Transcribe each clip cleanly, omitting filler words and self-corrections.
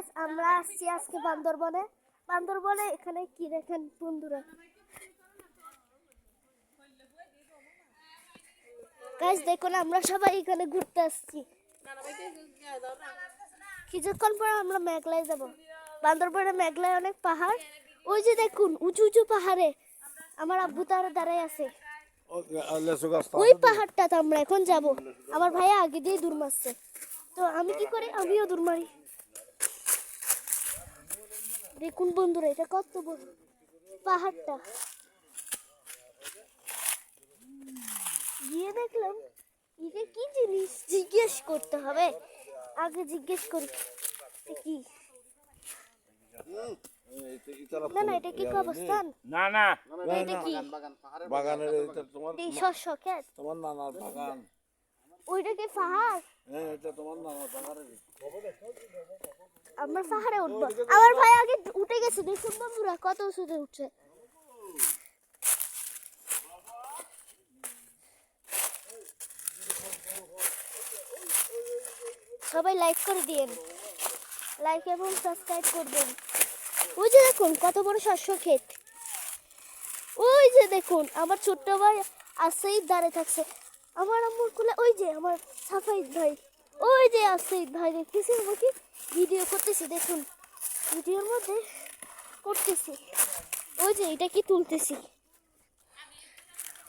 guys আমরা আসছি আজকে বান্দরবনে এখানে কি দেখেন বন্ধুরা গাইস দেখুন আমরা সবাই এখানে ঘুরতে আসছি কিছুক্ষণ পর আমরা মেঘলায় যাব বান্দরবনে মেঘলায় অনেক পাহাড় ওই যে দেখুন উঁচু উঁচু পাহাড়ে আমার আব্বু তার দাঁড়ায় আছে ওই পাহাড়টাতে আমরা এখন যাব আমার ভাইয়া আগে দিয়ে দূর মারছে তো আমি কি করি আমিও দূর মারি দেখুন বন্ধুরা এটা কত বড় পাহাড়টা গিয়ে দেখলাম এটা কি জিনিস জিজ্ঞেস করতে হবে আগে জিজ্ঞেস করি কি না না এটা কি কবরস্থান না না এটা কি বাগানের এটা তোমার শস্য ক্ষেত তোমার নানার বাগান ওইটা কি পাহাড় হ্যাঁ এটা তোমার নানার বাগানের আমরা পাহাড়ে উঠবো আমার ভাই আগে উঠে গেছে দেখুন বন্ধুরা কত উঁচুতে উঠছে সবাই লাইক করে দিন লাইক এবং সাবস্ক্রাইব করবেন ওই যে দেখুন কত বড় শস্য ক্ষেত ওই যে দেখুন আমার ছোট্ট ভাই আসেই দাঁড়িয়ে থাকছে আমার আম্মুর কোলে ওই যে আমার সাফাই ভাই ওই যে আসেই ভাই দেখতেছি আমাকে ভিডিও করতেছি দেখুন ভিডিওর মধ্যে করতেছি ওই যে এটা কি তুলতেছি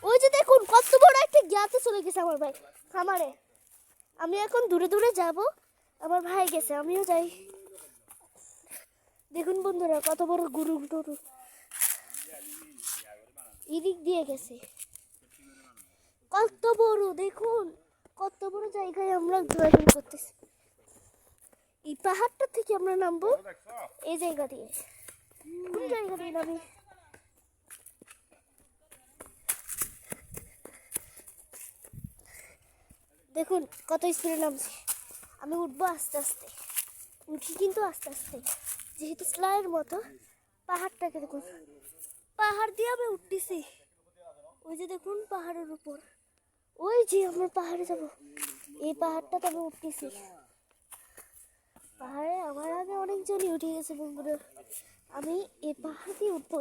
ওই যে দেখুন কত বড় একটা জ্ঞাতে চলে গেছে আমার ভাই খামারে আমি এখন দূরে দূরে যাব আমার ভাই গেছে আমিও যাই দেখুন বন্ধুরা কত বড় গরু গরু এদিক দিয়ে গেছে কত বড় দেখুন কত বড় জায়গায় আমরা ড্রাইভিং করতেছি এই পাহাড়টা থেকে আমরা নামবো এই জায়গা দিয়ে কোন জায়গা দিয়ে নামি দেখুন কত স্পিডে নামছি আমি উঠবো আস্তে আস্তে উঠি কিন্তু আস্তে আস্তে যেহেতু স্লাইয়ের মতো পাহাড়টাকে দেখুন পাহাড় দিয়ে আমি উঠতেছি ওই যে দেখুন পাহাড়ের উপর ওই যে আমরা পাহাড়ে যাব এই পাহাড়টাতে আমি উঠতেছি পাহাড়ে আমার আগে অনেকজনই উঠে গেছে বন্ধুরা আমি এই পাহাড় দিয়ে উঠবো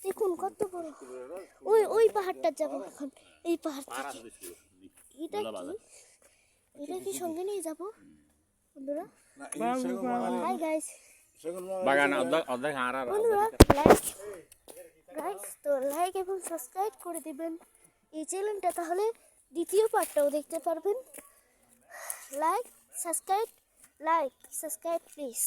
দেখুন কত বড় ওই পাহাড়টা যাবো এখন এই পাহাড় থেকে এটা কি সঙ্গে নিয়ে যাবো বন্ধুরা হাই গাইস বাগান অর্ধেক হারার বন্ধুরা গাইস তো লাইক এবং সাবস্ক্রাইব করে দিবেন এই চ্যানেলটা তাহলে দ্বিতীয় পার্টটাও দেখতে পারবেন লাইক সাবস্ক্রাইব প্লিজ